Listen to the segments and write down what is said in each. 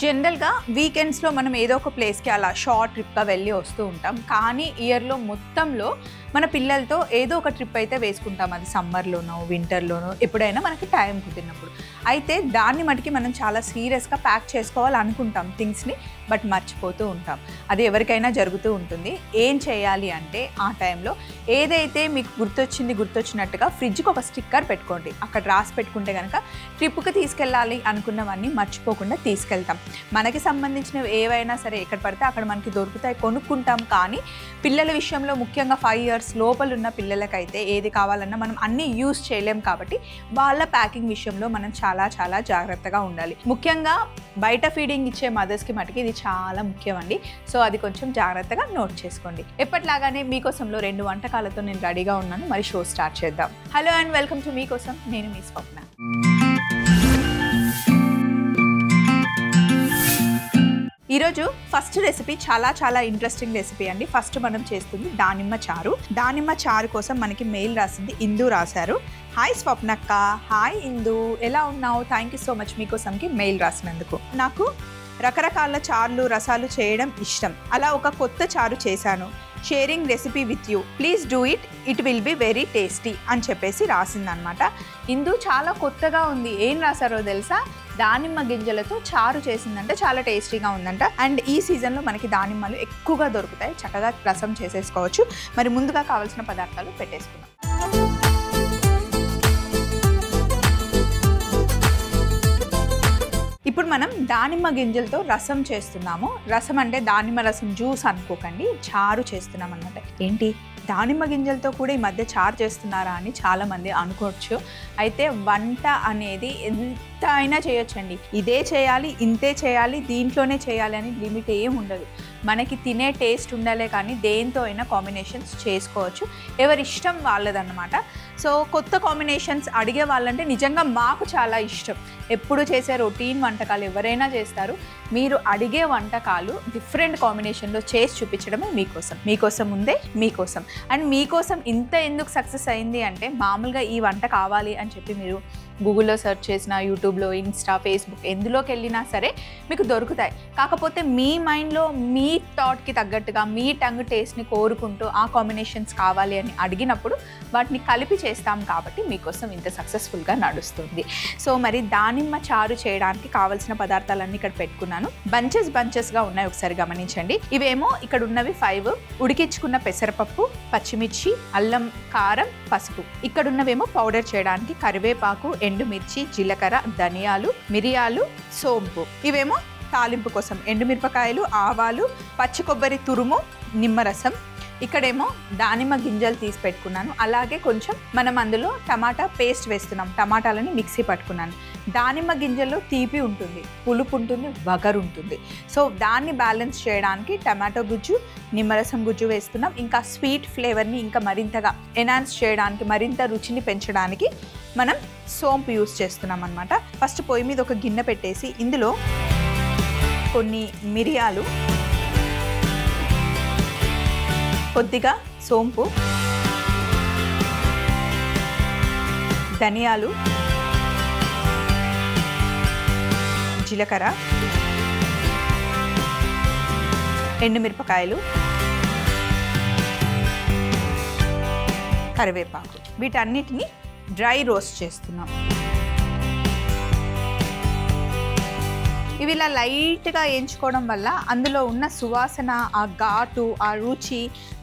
జనరల్గా వీకెండ్స్లో మనం ఏదో ఒక ప్లేస్కి అలా షార్ట్ ట్రిప్గా వెళ్ళి వస్తూ ఉంటాం. కానీ ఇయర్లో మొత్తంలో మన పిల్లలతో ఏదో ఒక ట్రిప్ అయితే వేసుకుంటాం. అది సమ్మర్లోనో వింటర్లోనో ఎప్పుడైనా మనకి టైం కుదిరినప్పుడు. అయితే దాన్ని మటుకి మనం చాలా సీరియస్గా ప్యాక్ చేసుకోవాలనుకుంటాం థింగ్స్ని, బట్ మర్చిపోతూ ఉంటాం. అది ఎవరికైనా జరుగుతూ ఉంటుంది. ఏం చేయాలి అంటే ఆ టైంలో ఏదైతే మీకు గుర్తొచ్చినట్టుగా ఫ్రిడ్జ్కి ఒక స్టిక్కర్ పెట్టుకోండి. అక్కడ రాసి పెట్టుకుంటే కనుక ట్రిప్కి తీసుకెళ్ళాలి అనుకున్నవన్నీ మర్చిపోకుండా తీసుకెళ్తాం. మనకి సంబంధించినవి ఏవైనా సరే ఎక్కడ పడితే అక్కడ మనకి దొరుకుతాయి, కొనుక్కుంటాం. కానీ పిల్లల విషయంలో ముఖ్యంగా 5 years లోపల ఉన్న పిల్లలకైతే ఏది కావాలన్నా మనం అన్నీ యూజ్ చేయలేం. కాబట్టి వాళ్ళ ప్యాకింగ్ విషయంలో మనం చాలా చాలా జాగ్రత్తగా ఉండాలి. ముఖ్యంగా బయట ఫీడింగ్ ఇచ్చే మదర్స్కి మటుకు ఇది చాలా ముఖ్యం అండి. సో అది కొంచెం జాగ్రత్తగా నోట్ చేసుకోండి. ఎప్పటిలాగానే మీకోసంలో 2 వంటకాలతో నేను రెడీగా ఉన్నాను. మరి షో స్టార్ట్ చేద్దాం. హలో అండ్ వెల్కమ్ టు మీకోసం. నేను మీ స్వప్న. ఈరోజు ఫస్ట్ రెసిపీ చాలా ఇంట్రెస్టింగ్ రెసిపీ అండి. ఫస్ట్ మనం చేస్తుంది దానిమ్మ చారు. దానిమ్మ చారు కోసం మనకి మెయిల్ రాసింది ఇందు రాశారు. హాయ్ స్వప్నక్క. హాయ్ ఇందు, ఎలా ఉన్నావు? థ్యాంక్ యూ సో మచ్ మీకోసంకి మెయిల్ రాసినందుకు. నాకు రకరకాల చారులు రసాలు చేయడం ఇష్టం. అలా ఒక కొత్త చారు చేశాను. Sharing recipe with you, please do it will be very tasty అని చెప్పేసి రాసిందనమాట. ఇందు చాలా కొత్తగా ఉంది. ఏం రాశారో తెలుసా? దానిమ్మ గింజలతో చారు చేసిందంటే చాలా టేస్టీగా ఉందంట. అండ్ ఈ సీజన్లో మనకి దానిమ్మలు ఎక్కువగా దొరుకుతాయి. చక్కగా రసం చేసేసుకోవచ్చు. మరి ముందుగా కావాల్సిన పదార్థాలు పెట్టేసుకుందాం. ఇప్పుడు మనం దానిమ్మ గింజలతో రసం చేస్తున్నాము. రసం అంటే దానిమ్మ రసం జ్యూస్ అనుకోకండి, చారు చేస్తున్నాం అన్నమాట. ఏంటి దానిమ్మ గింజలతో కూడా ఈ మధ్య చారు చేస్తున్నారా అని చాలామంది అనుకోవచ్చు. అయితే వంట అనేది ఎంత అయినా చేయొచ్చండి. ఇదే చేయాలి, ఇంతే చేయాలి, దీంట్లోనే చేయాలి అని లిమిట్ ఏం ఉండదు. మనకి తినే టేస్ట్ ఉండాలే కానీ దేంతో అయినా కాంబినేషన్స్ చేసుకోవచ్చు. ఎవరి ఇష్టం వాళ్ళదన్నమాట. సో కొత్త కాంబినేషన్స్ అడిగే వాళ్ళంటే నిజంగా మాకు చాలా ఇష్టం. ఎప్పుడు చేసే రొటీన్ వంటకాలు ఎవరైనా చేస్తారు. మీరు అడిగే వంటకాలు డిఫరెంట్ కాంబినేషన్లో చేసి చూపించడమే మీకోసం ఉందే మీకోసం. అండ్ మీకోసం ఇంత ఎందుకు సక్సెస్ అయింది అంటే, మామూలుగా ఈ వంట కావాలి అని చెప్పి మీరు గూగుల్లో సెర్చ్ చేసినా, యూట్యూబ్లో, ఇన్స్టా, ఫేస్బుక్ ఎందులోకి వెళ్ళినా సరే మీకు దొరుకుతాయి. కాకపోతే మీ మైండ్లో మీ థాట్కి తగ్గట్టుగా మీ టంగ్ టేస్ట్ని కోరుకుంటూ ఆ కాంబినేషన్స్ కావాలి అని అడిగినప్పుడు వాటిని కలిపి చేస్తాం. కాబట్టి మీకోసం ఇంత సక్సెస్ఫుల్గా నడుస్తుంది. సో మరి దానిమ్మ చారు చేయడానికి కావాల్సిన పదార్థాలన్నీ ఇక్కడ పెట్టుకున్నాను. బంచెస్గా ఉన్నాయి, ఒకసారి గమనించండి. ఇవేమో ఇక్కడ ఉన్నవి 5: ఉడికించుకున్న పెసరపప్పు, పచ్చిమిర్చి, అల్లం, కారం, పసుపు. ఇక్కడ ఉన్నవేమో పౌడర్ చేయడానికి కరివేపాకు, ఎండుమిర్చి, జీలకర్ర, ధనియాలు, మిరియాలు, సోంపు. ఇవేమో తాలింపు కోసం ఎండుమిరపకాయలు, ఆవాలు, పచ్చి కొబ్బరి తురుము, నిమ్మరసం. ఇక్కడేమో దానిమ్మ గింజలు తీసి పెట్టుకున్నాను. అలాగే కొంచెం మనం అందులో టమాటా పేస్ట్ వేస్తున్నాం. టమాటాలని మిక్సీ పట్టుకున్నాను. దానిమ్మ గింజల్లో తీపి ఉంటుంది, పులుపు ఉంటుంది, వగరు ఉంటుంది. సో దాన్ని బ్యాలెన్స్ చేయడానికి టమాటో గుజ్జు, నిమ్మరసం గుజ్జు వేస్తున్నాం. ఇంకా స్వీట్ ఫ్లేవర్ని ఇంకా మరింతగా ఎన్హాన్స్ చేయడానికి, మరింత రుచిని పెంచడానికి మనం సోంపు యూస్ చేస్తున్నాం అన్నమాట. ఫస్ట్ పొయ్యి మీద ఒక గిన్నె పెట్టేసి ఇందులో కొన్ని మిరియాలు, కొద్దిగా సోంపు, ధనియాలు, జీలకర్ర, ఎండుమిరపకాయలు, కరివేపాకు, వీటన్నిటిని డ్రై రోస్ట్ చేస్తున్నాం. ఇవి ఇలా లైట్గా వేయించుకోవడం వల్ల అందులో ఉన్న సువాసన, ఆ ఘాటు, ఆ రుచి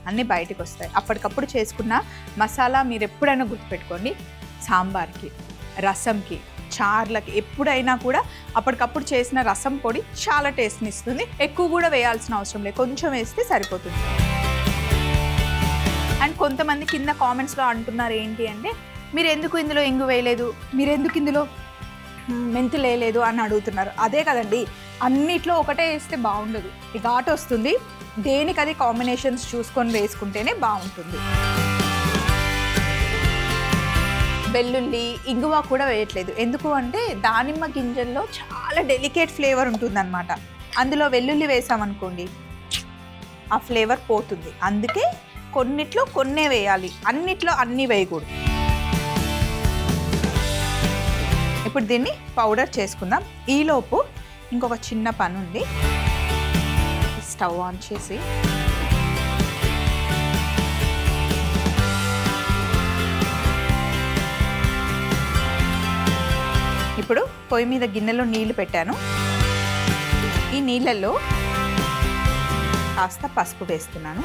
అన్నీ బయటకు వస్తాయి. అప్పటికప్పుడు చేసుకున్న మసాలా మీరు ఎప్పుడైనా గుర్తుపెట్టుకోండి. సాంబార్కి, రసంకి, చార్లకి ఎప్పుడైనా కూడా అప్పటికప్పుడు చేసిన రసం పొడి చాలా టేస్ట్ని ఇస్తుంది. ఎక్కువ కూడా వేయాల్సిన అవసరం లేదు, కొంచెం వేస్తే సరిపోతుంది. అండ్ కొంతమంది కింద కామెంట్స్లో అంటున్నారు ఏంటి అంటే, మీరు ఎందుకు ఇందులో ఇంగు వేయలేదు, మీరు ఎందుకు ఇందులో మెంతులు వేయలేదు అని అడుగుతున్నారు. అదే కదండి, అన్నిట్లో ఒకటే వేస్తే బాగుండదు, ఈ ఘాటు వస్తుంది. దేనికది కాంబినేషన్స్ చూసుకొని వేసుకుంటేనే బాగుంటుంది. వెల్లుల్లి, ఇంగువ కూడా వేయట్లేదు. ఎందుకు అంటే దానిమ్మ గింజల్లో చాలా డెలికేట్ ఫ్లేవర్ ఉంటుందన్నమాట. అందులో వెల్లుల్లి వేసామనుకోండి ఆ ఫ్లేవర్ పోతుంది. అందుకే కొన్నిట్లో కొన్నే వేయాలి, అన్నిట్లో అన్నీ వేయకూడదు. ఇప్పుడు దీన్ని పౌడర్ చేసుకుందాం. ఈలోపు ఇంకొక చిన్న పని ఉంది. స్టవ్ ఆన్ చేసి ఇప్పుడు పొయ్యి మీద గిన్నెలో నీళ్లు పెట్టాను. ఈ నీళ్ళల్లో కాస్త పసుపు వేస్తున్నాను.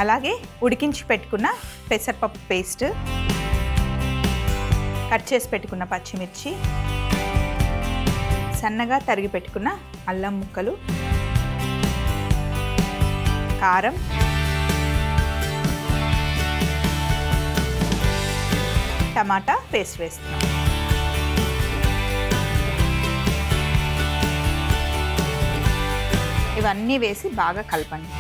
అలాగే ఉడికించి పెట్టుకున్న పెసరపప్పు పేస్ట్, కట్ చేసి పెట్టుకున్న పచ్చిమిర్చి, సన్నగా తరిగి పెట్టుకున్న అల్లం ముక్కలు, కారం, టమాటా పేస్ట్ వేస్తున్నాం. ఇవన్నీ వేసి బాగా కలపండి.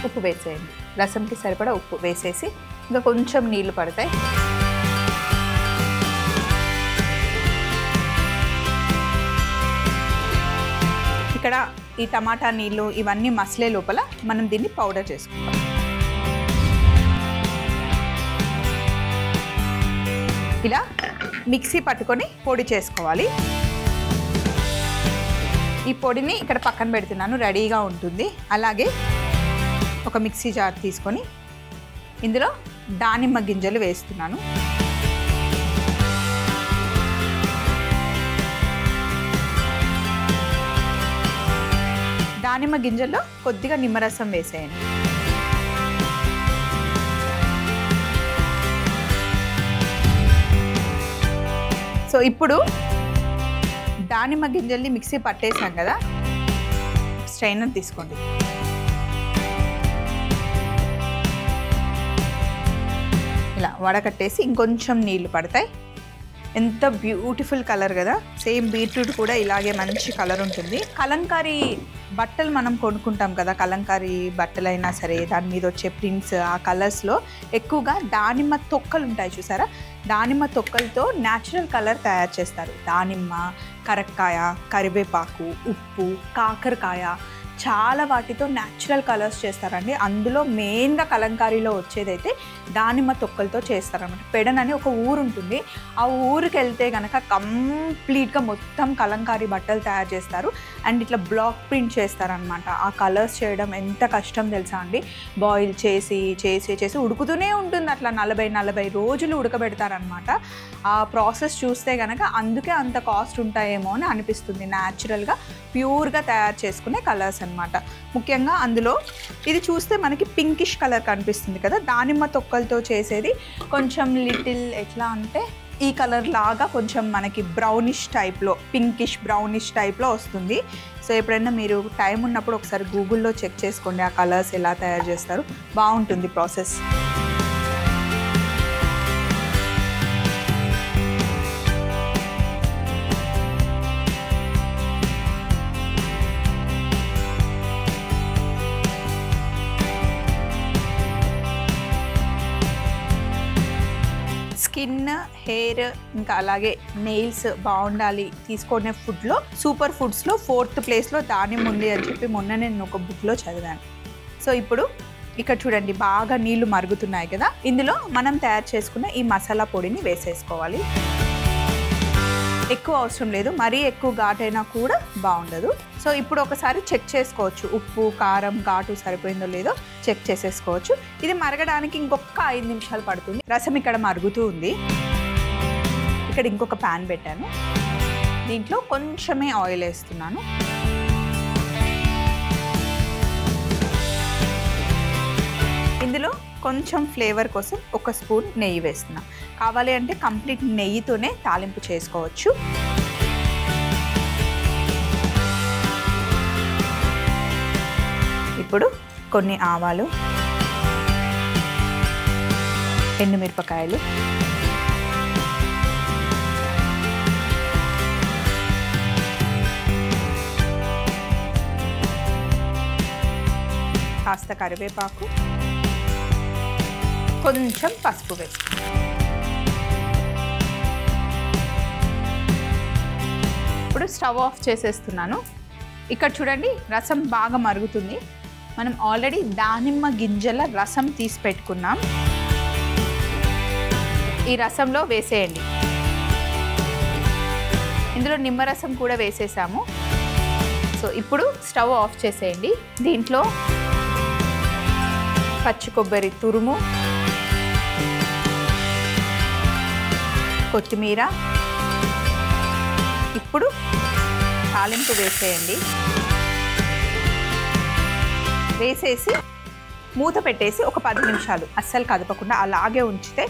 ఉప్పు వేసేయండి. రసంకి సరిపడా ఉప్పు వేసేసి ఇంకా కొంచెం నీళ్లు పడతాయి. ఇక్కడ ఈ టమాటా నీళ్ళు ఇవన్నీ మసలే లోపల మనం దీన్ని పౌడర్ చేసుకుంటాం. ఇలా మిక్సీ పట్టుకొని పొడి చేసుకోవాలి. ఈ పొడిని ఇక్కడ పక్కన పెడుతున్నాను, రెడీగా ఉంటుంది. అలాగే ఒక మిక్సీ జార్ తీసుకొని ఇందులో దానిమ్మ గింజలు వేస్తున్నాను. దానిమ్మ గింజల్లో కొద్దిగా నిమ్మరసం వేసేయండి. సో ఇప్పుడు దానిమ్మ గింజల్ని మిక్సీ పట్టేసాం కదా, స్ట్రైనర్ తీసుకోండి. ఇలా వడకట్టేసి ఇంకొంచెం నీళ్లు పడతాయి. ఎంత బ్యూటిఫుల్ కలర్ కదా. సేమ్ బీట్రూట్ కూడా ఇలాగే మంచి కలర్ ఉంటుంది. కలంకారీ బట్టలు మనం కొనుక్కుంటాం కదా, కలంకారీ బట్టలైనా సరే దాని మీద వచ్చే ప్రింట్స్, ఆ కలర్స్లో ఎక్కువగా దానిమ్మ తొక్కలు ఉంటాయి చూసారా, దానిమ్మ తొక్కలతో న్యాచురల్ కలర్ తయారు చేస్తారు. దానిమ్మ, కరక్కాయ, కరివేపాకు, ఉప్పు, కాకరకాయ, చాలా వాటితో న్యాచురల్ కలర్స్ చేస్తారండి. అందులో మెయిన్గా కలంకారీలో వచ్చేదైతే దానిమ్మ తొక్కలతో చేస్తారన్నమాట. పెడన్ అని ఒక ఊరు ఉంటుంది. ఆ ఊరికి వెళ్తే కనుక కంప్లీట్గా మొత్తం కలంకారీ బట్టలు తయారు చేస్తారు. అండ్ ఇట్లా బ్లాక్ ప్రింట్ చేస్తారనమాట. ఆ కలర్స్ చేయడం ఎంత కష్టం తెలుసా అండి. బాయిల్ చేసి చేసి చేసి ఉడుకుతూనే ఉంటుంది. అట్లా 40 రోజులు ఉడకబెడతారనమాట. ఆ ప్రాసెస్ చూస్తే కనుక అందుకే అంత కాస్ట్ ఉంటాయేమో అని అనిపిస్తుంది. న్యాచురల్గా ప్యూర్గా తయారు చేసుకునే కలర్స్ అనమాట. ముఖ్యంగా అందులో ఇది చూస్తే మనకి పింకిష్ కలర్ కనిపిస్తుంది కదా, దానిమ్మ తొక్కలతో చేసేది కొంచెం లిటిల్ ఎట్లా అంటే ఈ కలర్ లాగా కొంచెం మనకి బ్రౌనిష్ టైప్లో, పింకిష్ బ్రౌనిష్ టైప్లో వస్తుంది. సో ఎప్పుడైనా మీరు టైం ఉన్నప్పుడు ఒకసారి గూగుల్లో చెక్ చేసుకోండి ఆ కలర్స్ ఎలా తయారు చేస్తారు, బాగుంటుంది ప్రాసెస్. స్కిన్, హెయిర్, ఇంకా అలాగే నెయిల్స్ బాగుండాలి తీసుకునే ఫుడ్లో, సూపర్ ఫుడ్స్లో 4th ప్లేస్లో దానిమ్మ ఉంది అని చెప్పి మొన్న నేను ఒక బుక్లో చదివాను. సో ఇప్పుడు ఇక్కడ చూడండి బాగా నీళ్లు మరుగుతున్నాయి కదా, ఇందులో మనం తయారు చేసుకున్న ఈ మసాలా పొడిని వేసేసుకోవాలి. ఎక్కువ అవసరం లేదు, మరీ ఎక్కువ ఘాటైనా కూడా బాగుండదు. సో ఇప్పుడు ఒకసారి చెక్ చేసుకోవచ్చు, ఉప్పు, కారం, ఘాటు సరిపోయిందో లేదో చెక్ చేసేసుకోవచ్చు. ఇది మరగడానికి ఇంకొక 5 నిమిషాలు పడుతుంది. రసం ఇక్కడ మరుగుతూ ఉంది. ఇక్కడ ఇంకొక ప్యాన్ పెట్టాను, దీంట్లో కొంచెమే ఆయిల్ వేస్తున్నాను. ఇందులో కొంచెం ఫ్లేవర్ కోసం 1 స్పూన్ నెయ్యి వేస్తున్నా. కావాలి అంటే కంప్లీట్ నెయ్యితోనే తాలింపు చేసుకోవచ్చు. ఇప్పుడు కొన్ని ఆవాలు, ఎండుమిరపకాయలు, కాస్త కరివేపాకు, కొంచెం పసుపు వేస్తాను. ఇప్పుడు స్టవ్ ఆఫ్ చేసేస్తున్నాను. ఇక్కడ చూడండి రసం బాగా మరుగుతుంది. మనం ఆల్రెడీ దానిమ్మ గింజల రసం తీసి పెట్టుకున్నాం. ఈ రసంలో వేసేయండి. ఇందులో నిమ్మరసం కూడా వేసేసాము. సో ఇప్పుడు స్టవ్ ఆఫ్ చేసేయండి. దీంట్లో పచ్చి కొబ్బరి తురుము, కొత్తిమీర, ఇప్పుడు తాలింపు వేసేయండి. వేసేసి మూత పెట్టేసి ఒక 10 నిమిషాలు అస్సలు కదపకుండా అలాగే ఉంచితే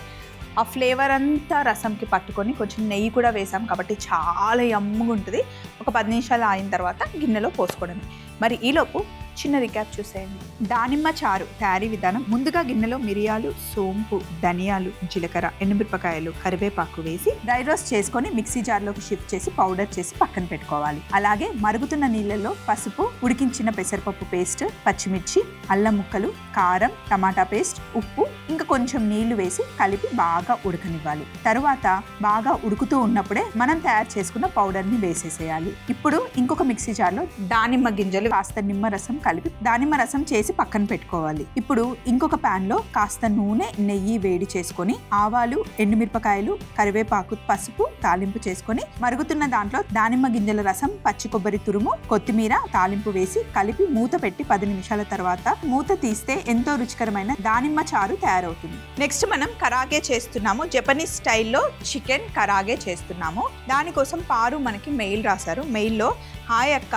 ఆ ఫ్లేవర్ అంతా రసంకి పట్టుకొని, కొంచెం నెయ్యి కూడా వేసాం కాబట్టి చాలా యమ్మగా ఉంటుంది. ఒక 10 నిమిషాలు అయిన తర్వాత గిన్నెలో పోసుకోవడమే. మరి ఈలోపు చిన్న రికాప్ చూసేయండి. దానిమ్మ చారు తయారీ విధానం: ముందుగా గిన్నెలో మిరియాలు, సోంపు, ధనియాలు, జీలకర్ర, ఎండుమిరపకాయలు, కరివేపాకు వేసి డ్రై రోస్ట్ చేసుకొని మిక్సీ జార్లోకి షిఫ్ట్ చేసి పౌడర్ చేసి పక్కన పెట్టుకోవాలి. అలాగే మరుగుతున్న నీళ్ళల్లో పసుపు, ఉడికించిన పెసరపప్పు పేస్ట్, పచ్చిమిర్చి, అల్లం ముక్కలు, కారం, టమాటా పేస్ట్, ఉప్పు, ఇంకా కొంచెం నీళ్లు వేసి కలిపి బాగా ఉడకనివ్వాలి. తరువాత బాగా ఉడుకుతూ ఉన్నప్పుడే మనం తయారు చేసుకున్న పౌడర్ ని వేసేసేయాలి. ఇప్పుడు ఇంకొక మిక్సీ జార్లో దానిమ్మ గింజలు, కాస్త నిమ్మరసం కలిపి దానిమ్మ రసం చేసి పక్కన పెట్టుకోవాలి. ఇప్పుడు ఇంకొక ప్యాన్ లో కాస్త నూనె, నెయ్యి వేడి చేసుకొని ఆవాలు, ఎండుమిరపకాయలు, కరివేపాకు, పసుపు తాలింపు చేసుకొని మరుగుతున్న దాంట్లో దానిమ్మ గింజల రసం, పచ్చి కొబ్బరి తురుము, కొత్తిమీర తాలింపు వేసి కలిపి మూత పెట్టి 10 నిమిషాల తర్వాత మూత తీస్తే ఎంతో రుచికరమైన దానిమ్మ చారు తయారవుతుంది. నెక్స్ట్ మనం కరాగే చేస్తున్నాము. జపనీస్ స్టైల్లో చికెన్ కరాగే చేస్తున్నాము. దానికోసం పారు మనకి మెయిల్ రాశారు. మెయిల్లో హాయ్ అక్క,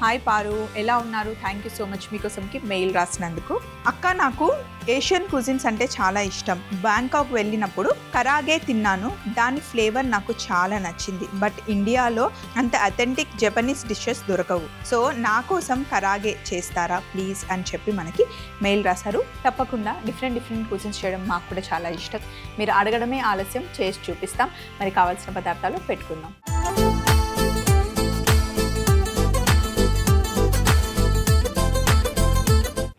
హాయ్ పారు, ఎలా ఉన్నారు, థ్యాంక్ యూ సో మచ్ మీకోసంకి మెయిల్ రాసినందుకు. అక్క, నాకు ఏషియన్ కుజిన్స్ అంటే చాలా ఇష్టం. బ్యాంకాక్ వెళ్ళినప్పుడు కరాగే తిన్నాను. దాని ఫ్లేవర్ నాకు చాలా నచ్చింది. బట్ ఇండియాలో అంత అథెంటిక్ జపనీస్ డిషెస్ దొరకవు. సో నా కోసం కరాగే చేస్తారా ప్లీజ్ అని చెప్పి మనకి మెయిల్ రాశారు. తప్పకుండా డిఫరెంట్ కుజిన్స్ చేయడం మాకు కూడా చాలా ఇష్టం. మీరు అడగడమే ఆలస్యం, చేసి చూపిస్తాం. మరి కావాల్సిన పదార్థాలు పెట్టుకుందాం.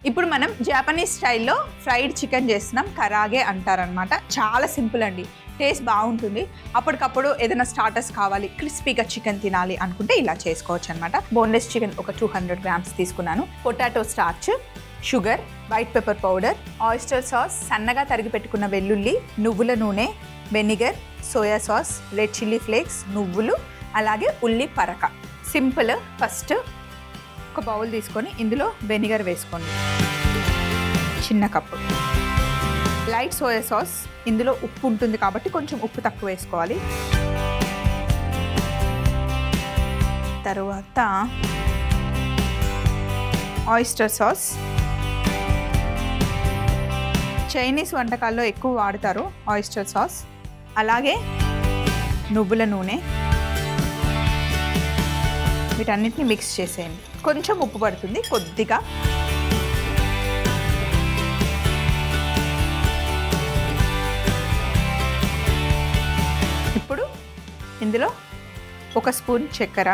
ఇప్పుడు మనం జపనీస్ స్టైల్లో ఫ్రైడ్ చికెన్ చేస్తున్నాం. కరాగే అంటారనమాట. చాలా సింపుల్ అండి, టేస్ట్ బాగుంటుంది. అప్పటికప్పుడు ఏదైనా స్టార్టర్స్ కావాలి, క్రిస్పీగా చికెన్ తినాలి అనుకుంటే ఇలా చేసుకోవచ్చు అనమాట. బోన్లెస్ చికెన్ ఒక 200 గ్రామ్స్ తీసుకున్నాను. Potato starch, sugar, white pepper powder, oyster sauce, సన్నగా తరిగి పెట్టుకున్న వెల్లుల్లి, నువ్వుల నూనె, vinegar, soya sauce, red chilli flakes, నువ్వులు, అలాగే ఉల్లి పరక. సింపుల్. ఫస్ట్ ఒక బౌల్ తీసుకొని ఇందులో వెనిగర్ వేసుకోండి, చిన్న కప్పు. లైట్ సోయా సాస్, ఇందులో ఉప్పు ఉంటుంది కాబట్టి కొంచెం ఉప్పు తక్కువ వేసుకోవాలి. తర్వాత ఆయిస్టర్ సాస్. చైనీస్ వంటకాల్లో ఎక్కువ వాడతారు ఆయిస్టర్ సాస్. అలాగే నువ్వుల నూనె. వీటన్నిటిని మిక్స్ చేసేయండి. కొంచెం ఉప్పు పడుతుంది, కొద్దిగా. ఇప్పుడు ఇందులో 1 స్పూన్ చక్కెర,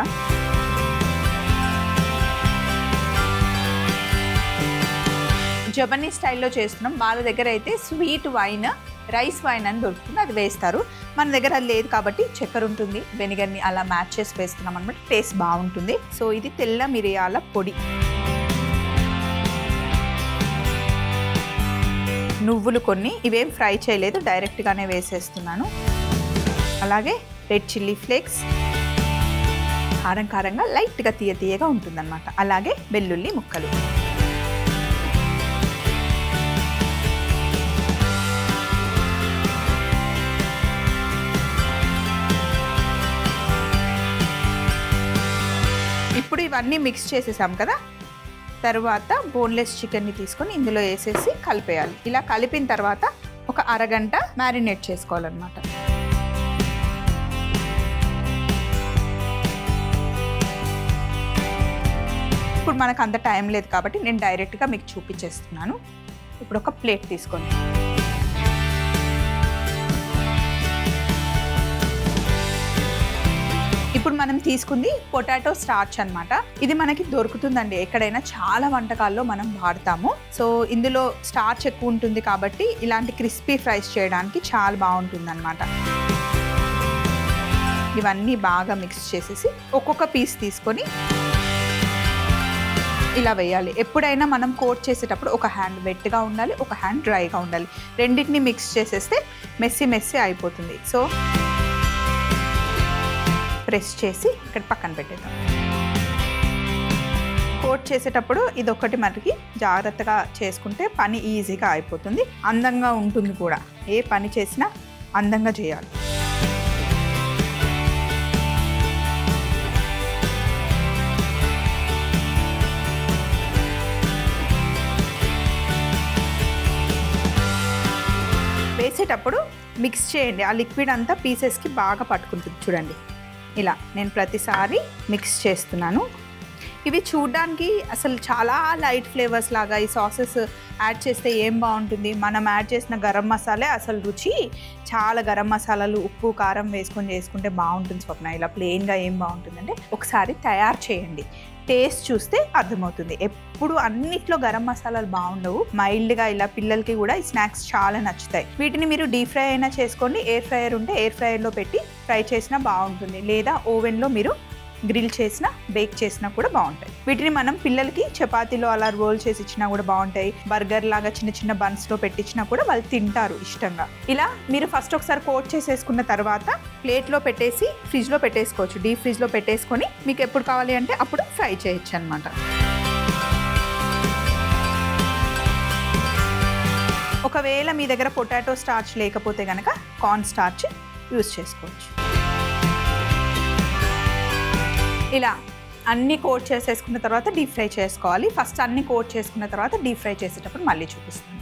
జపనీస్ స్టైల్లో చేస్తున్నాం. వాళ్ళ దగ్గర అయితే స్వీట్ వైన్, రైస్ వైన్ అని దొరుకుతుంది, అది వేస్తారు. మన దగ్గర అది లేదు కాబట్టి చక్కెర ఉంటుంది. వెనిగర్ని అలా మ్యాచ్ చేసి వేస్తున్నాం అనమాట. టేస్ట్ బాగుంటుంది. సో ఇది తెల్ల మిరియాల పొడి. నువ్వులు కొన్ని, ఇవేం ఫ్రై చేయలేదు, డైరెక్ట్గానే వేసేస్తున్నాను. అలాగే రెడ్ చిల్లీ ఫ్లేక్స్, కారంగా లైట్గా తీయగా ఉంటుందన్నమాట. అలాగే వెల్లుల్లి ముక్కలు. ఇప్పుడు ఇవన్నీ మిక్స్ చేసేసాం కదా. తర్వాత బోన్లెస్ చికెన్ని తీసుకొని ఇందులో వేసేసి కలిపేయాలి. ఇలా కలిపిన తర్వాత ఒక అరగంట మ్యారినేట్ చేసుకోవాలన్నమాట. ఇప్పుడు మనకు అంత టైం లేదు కాబట్టి నేను డైరెక్ట్గా మీకు చూపించేస్తున్నాను. ఇప్పుడు ఒక ప్లేట్ తీసుకోండి. ఇప్పుడు మనం తీసుకుంది పొటాటో స్టార్చ్ అన్నమాట. ఇది మనకి దొరుకుతుందండి ఎక్కడైనా, చాలా వంటకాల్లో మనం వాడతాము. సో ఇందులో స్టార్చ్ ఎక్కువ ఉంటుంది కాబట్టి ఇలాంటి క్రిస్పీ ఫ్రైస్ చేయడానికి చాలా బాగుంటుంది అన్నమాట. ఇవన్నీ బాగా మిక్స్ చేసేసి ఒక్కొక్క పీస్ తీసుకొని ఇలా వేయాలి. ఎప్పుడైనా మనం కోట్ చేసేటప్పుడు ఒక హ్యాండ్ వెట్గా ఉండాలి, ఒక హ్యాండ్ డ్రైగా ఉండాలి. రెండింటిని మిక్స్ చేసేస్తే మెస్సీ అయిపోతుంది. సో ప్రెస్ చేసి ఇక్కడ పక్కన పెట్టేద్దాం. కోట్ చేసేటప్పుడు ఇదొక్కటి మనకి జాగ్రత్తగా చేసుకుంటే పని ఈజీగా అయిపోతుంది, అందంగా ఉంటుంది కూడా. ఏ పని చేసినా అందంగా చేయాలి. వేసేటప్పుడు మిక్స్ చేయండి. ఆ లిక్విడ్ అంతా పీసెస్కి బాగా పట్టుకుంటుంది. చూడండి, ఇలా నేను ప్రతిసారి మిక్స్ చేస్తున్నాను. ఇవి చూడ్డానికి అసలు చాలా లైట్ ఫ్లేవర్స్ లాగా, ఈ సాసెస్ యాడ్ చేస్తే ఏం బాగుంటుంది. మనం యాడ్ చేసిన గరం మసాలే అసలు రుచి. చాలా గరం మసాలాలు, ఉప్పు, కారం వేసుకొని చేసుకుంటే బాగుంటుంది స్వప్న. ఇలా ప్లెయిన్గా ఏం బాగుంటుందంటే ఒకసారి తయారు చేయండి, టేస్ట్ చూస్తే అర్థమవుతుంది. ఎప్పుడు అన్నిట్లో గరం మసాలాలు బాగుండవు. మైల్డ్గా ఇలా పిల్లలకి కూడా ఈ స్నాక్స్ చాలా నచ్చుతాయి. వీటిని మీరు డీప్ ఫ్రై అయినా చేసుకోండి. ఎయిర్ ఫ్రైయర్ ఉంటే ఎయిర్ ఫ్రైయర్లో పెట్టి ఫ్రై చేసినా బాగుంటుంది, లేదా ఓవెన్లో మీరు గ్రిల్ చేసినా బేక్ చేసినా కూడా బాగుంటాయి. వీటిని మనం పిల్లలకి చపాతీలో అలా రోల్ చేసి ఇచ్చినా కూడా బాగుంటాయి. బర్గర్ లాగా చిన్న బన్స్లో పెట్టించినా కూడా వాళ్ళు తింటారు ఇష్టంగా. ఇలా మీరు ఫస్ట్ ఒకసారి కోట్ చేసేసుకున్న తర్వాత ప్లేట్లో పెట్టేసి ఫ్రిడ్జ్లో పెట్టేసుకోవచ్చు. డీప్ ఫ్రిడ్జ్లో పెట్టేసుకొని మీకు ఎప్పుడు కావాలి అంటే అప్పుడు ఫ్రై చేయొచ్చు అనమాట. ఒకవేళ మీ దగ్గర పొటాటో స్టార్చ్ లేకపోతే కనుక కార్న్ స్టార్చ్ యూజ్ చేసుకోవచ్చు. ఇలా అన్నీ కోట్ చేసేసుకున్న తర్వాత డీప్ ఫ్రై చేసుకోవాలి. ఫస్ట్ అన్నీ కోట్ చేసుకున్న తర్వాత డీప్ ఫ్రై చేసేటప్పుడు మళ్ళీ చూపిస్తాను.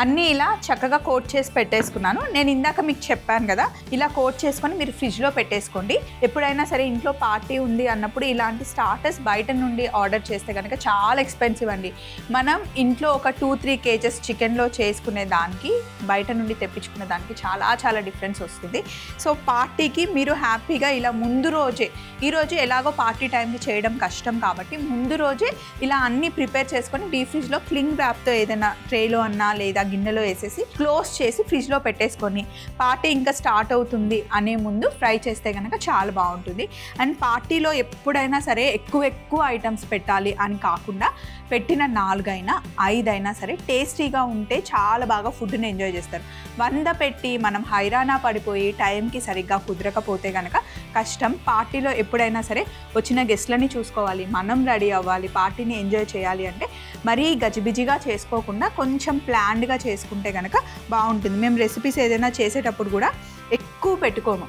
అన్నీ ఇలా చక్కగా కోట్ చేసి పెట్టేసుకున్నాను. నేను ఇందాక మీకు చెప్పాను కదా, ఇలా కోట్ చేసుకొని మీరు ఫ్రిడ్జ్లో పెట్టేసుకోండి. ఎప్పుడైనా సరే ఇంట్లో పార్టీ ఉంది అన్నప్పుడు ఇలాంటి స్టార్టర్స్ బయట నుండి ఆర్డర్ చేస్తే కనుక చాలా ఎక్స్పెన్సివ్ అండి. మనం ఇంట్లో ఒక 2-3 kgs చికెన్లో చేసుకునే దానికి బయట నుండి తెప్పించుకునే దానికి చాలా డిఫరెన్స్ వస్తుంది. సో పార్టీకి మీరు హ్యాపీగా ఇలా ముందు రోజే, ఈరోజు ఎలాగో పార్టీ టైంకి చేయడం కష్టం కాబట్టి ముందు రోజే ఇలా అన్నీ ప్రిపేర్ చేసుకొని డీప్ ఫ్రిడ్జ్లో క్లింగ్ ర్యాప్తో ఏదైనా ట్రేలో అన్నా లేదా గిన్నెలో వేసేసి క్లోజ్ చేసి ఫ్రిడ్జ్లో పెట్టేసుకొని పార్టీ ఇంకా స్టార్ట్ అవుతుంది అనే ముందు ఫ్రై చేస్తే కనుక చాలా బాగుంటుంది. అండ్ పార్టీలో ఎప్పుడైనా సరే ఎక్కువ ఐటమ్స్ పెట్టాలి అని కాకుండా పెట్టిన 4 అయినా 5 అయినా సరే టేస్టీగా ఉంటే చాలా బాగా ఫుడ్ని ఎంజాయ్ చేస్తారు. 100 పెట్టి మనం హైరానా పడిపోయి టైంకి సరిగ్గా కుదరకపోతే కనుక కష్టం. పార్టీలో ఎప్పుడైనా సరే వచ్చిన గెస్ట్లని చూసుకోవాలి, మనం రెడీ అవ్వాలి, పార్టీని ఎంజాయ్ చేయాలి అంటే మరీ గజిబిజిగా చేసుకోకుండా కొంచెం ప్లాన్డ్గా చేసుకుంటే కనుక బాగుంటుంది. మేము రెసిపీస్ ఏదైనా చేసేటప్పుడు కూడా ఎక్కువ పెట్టుకోము.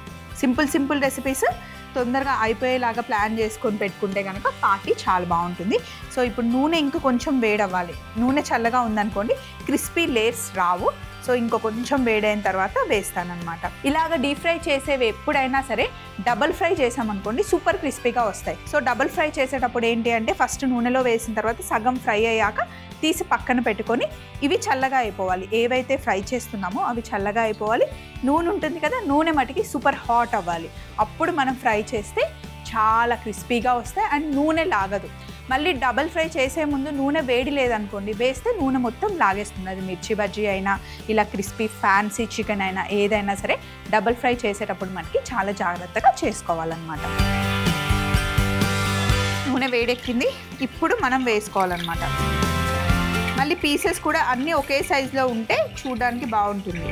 సింపుల్ రెసిపీస్ తొందరగా అయిపోయేలాగా ప్లాన్ చేసుకొని పెట్టుకుంటే కనుక పార్టీ చాలా బాగుంటుంది. సో ఇప్పుడు నూనె ఇంక కొంచెం వేడవ్వాలి. నూనె చల్లగా ఉందనుకోండి క్రిస్పీ లేయర్స్ రావు. సో ఇంకో కొంచెం వేడైన తర్వాత వేస్తానన్నమాట. ఇలాగ డీప్ ఫ్రై చేసేవి ఎప్పుడైనా సరే డబల్ ఫ్రై చేసామనుకోండి సూపర్ క్రిస్పీగా వస్తాయి. సో డబల్ ఫ్రై చేసేటప్పుడు ఏంటి అంటే ఫస్ట్ నూనెలో వేసిన తర్వాత సగం ఫ్రై అయ్యాక తీసి పక్కన పెట్టుకొని ఇవి చల్లగా అయిపోవాలి. ఏవైతే ఫ్రై చేస్తున్నామో అవి చల్లగా అయిపోవాలి. నూనె ఉంటుంది కదా, నూనె మటుకి సూపర్ హాట్ అవ్వాలి. అప్పుడు మనం ఫ్రై చేస్తే చాలా క్రిస్పీగా వస్తాయి అండ్ నూనె లాగదు. మళ్ళీ డబల్ ఫ్రై చేసే ముందు నూనె వేడి లేదనుకోండి, వేస్తే నూనె మొత్తం లాగేస్తుంది. అది మిర్చి బజ్జీ అయినా ఇలా క్రిస్పీ ఫ్యాన్సీ చికెన్ అయినా ఏదైనా సరే డబల్ ఫ్రై చేసేటప్పుడు మనకి చాలా జాగ్రత్తగా చేసుకోవాలన్నమాట. నూనె వేడెక్కింది, ఇప్పుడు మనం వేసుకోవాలన్నమాట. మళ్ళీ పీసెస్ కూడా అన్నీ ఒకే సైజులో ఉంటే చూడడానికి బాగుంటుంది.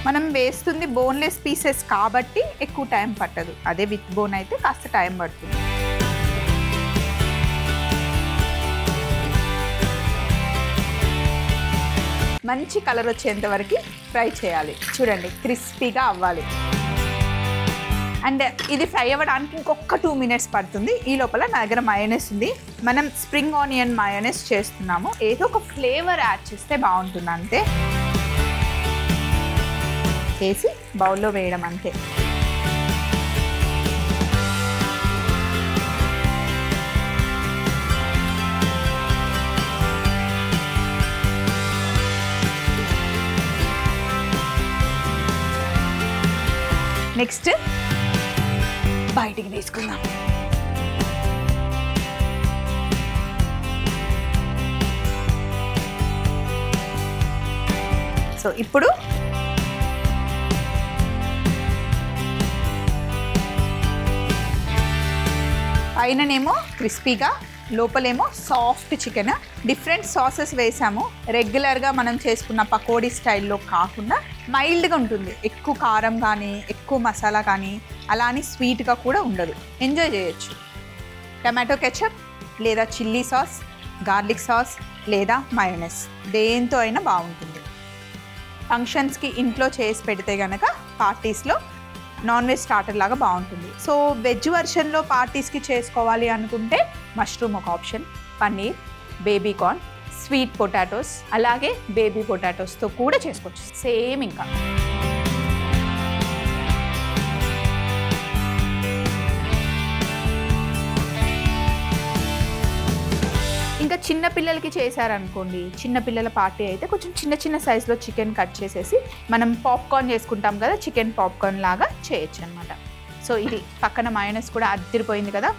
మనం వేస్తుంది బోన్లెస్ పీసెస్ కాబట్టి ఎక్కువ టైం పట్టదు. అదే విత్ బోన్ అయితే కాస్త టైం పడుతుంది. మంచి కలర్ వచ్చేంత వరకు ఫ్రై చేయాలి. చూడండి క్రిస్పీగా అవ్వాలి. అండ్ ఇది ఫ్రై అవ్వడానికి ఇంకొక 2 minutes పడుతుంది. ఈ లోపల నా దగ్గర మయోనైస్ ఉంది. మనం స్ప్రింగ్ ఆనియన్ మయోనైస్ చేస్తున్నాము. ఏదో ఒక ఫ్లేవర్ యాడ్ చేస్తే బాగుంటుంది అంతే. వేసి బౌల్లో వేయడం అంతే. నెక్స్ట్ బయటికి తీసుకుందాం. సో ఇప్పుడు పైననేమో క్రిస్పీగా, లోపలేమో సాఫ్ట్ చికెన్. డిఫరెంట్ సాసెస్ వేసాము. రెగ్యులర్గా మనం చేసుకున్న పకోడీ స్టైల్లో కాకుండా మైల్డ్గా ఉంటుంది. ఎక్కువ కారం కానీ ఎక్కువ మసాలా కానీ అలా అని స్వీట్గా కూడా ఉండదు. ఎంజాయ్ చేయొచ్చు. టమాటో కెచప్ లేదా చిల్లీ సాస్, గార్లిక్ సాస్ లేదా మయోనైస్ దేంతో అయినా బాగుంటుంది. ఫంక్షన్స్కి ఇంట్లో చేసి పెడితే కనుక పార్టీస్లో నాన్ వెజ్ స్టార్టర్ లాగా బాగుంటుంది. సో వెజ్ వర్షన్లో పార్టీస్కి చేసుకోవాలి అనుకుంటే మష్రూమ్ ఒక option, paneer, baby corn, sweet potatoes, అలాగే బేబీ పొటాటోస్తో కూడా చేసుకోవచ్చు. సేమ్ ఇంకా ఇంకా చిన్న పిల్లలకి చేశారనుకోండి, చిన్న పిల్లల పార్టీ అయితే కొంచెం చిన్న చిన్న సైజులో చికెన్ కట్ చేసేసి మనం పాప్కార్న్ చేసుకుంటాం కదా, చికెన్ పాప్కార్న్ లాగా చేయొచ్చు అనమాట. సో ఇది పక్కన మయోనైస్ కూడా అదిరిపోయింది కదా,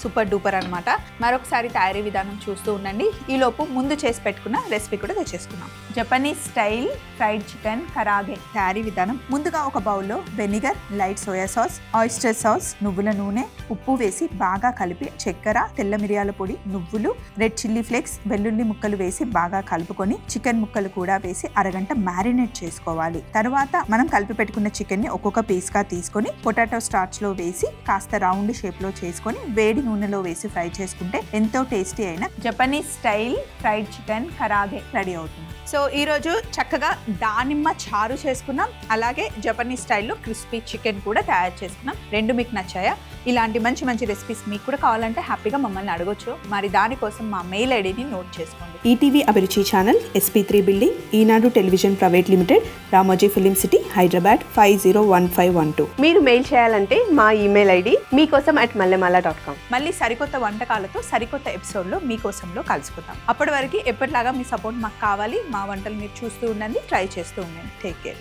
సూపర్ డూపర్ అనమాట. మరొకసారి తయారీ విధానం చూస్తూ ఉండండి. ఈలోపు ముందు చేసి పెట్టుకున్న రెసిపీ కూడా తెచ్చేసుకున్నాం. జపనీస్ స్టైల్ ఫ్రైడ్ చికెన్ కరాగే తయారీ విధానం. ముందుగా ఒక బౌల్లో vinegar, light soya sauce, oyster sauce, నువ్వుల నూనె, ఉప్పు వేసి బాగా కలిపి చక్కెర, తెల్ల మిరియాల పొడి, నువ్వులు, రెడ్ చిల్లీ ఫ్లేక్స్, వెల్లుల్లి ముక్కలు వేసి బాగా కలుపుకొని చికెన్ ముక్కలు కూడా వేసి అరగంట మ్యారినేట్ చేసుకోవాలి. తర్వాత మనం కలిపి పెట్టుకున్న చికెన్ ని ఒక్కొక్క పీస్ గా తీసుకొని పొటాటో స్టార్చ్ లో వేసి కాస్త రౌండ్ షేప్ లో చేసుకొని వేడి నూనెలో వేసి ఫ్రై చేసుకుంటే ఎంతో టేస్టీ అయిన Japanese style fried chicken karaage ready అవుతుంది. సో ఈరోజు చక్కగా దానిమ్మ చారు చేసుకున్నాం, అలాగే జపనీస్ స్టైల్లో క్రిస్పీ చికెన్ కూడా తయారు చేసుకున్నాం. రెండు మీకు నచ్చాయా? ఇలాంటి మంచి మంచి రెసిపీస్ మీకు కూడా కావాలంటే హ్యాపీగా మమ్మల్ని అడగొచ్చు. మరి దానికోసం మా మెయిల్ ఐడిని నోట్ చేసుకోండి. ETV Abhiruchi channel, SP3 building, Eenadu television private limited, Ramoji film city, Hyderabad 501512. మీరు మెయిల్ చేయాలంటే మా ఈమెయిల్ ఐడి meekosom@mallemala.com. మళ్ళీ సరికొత్త వంటకాలతో సరికొత్త ఎపిసోడ్లో మీకోసంలో కలుసుకుందాం. అప్పటి వరకు ఎప్పటిలాగా మీ సపోర్ట్ మాకు కావాలి. మా వంటలు మీరు చూస్తూ ఉండండి, ట్రై చేస్తూ ఉండండి. Take care.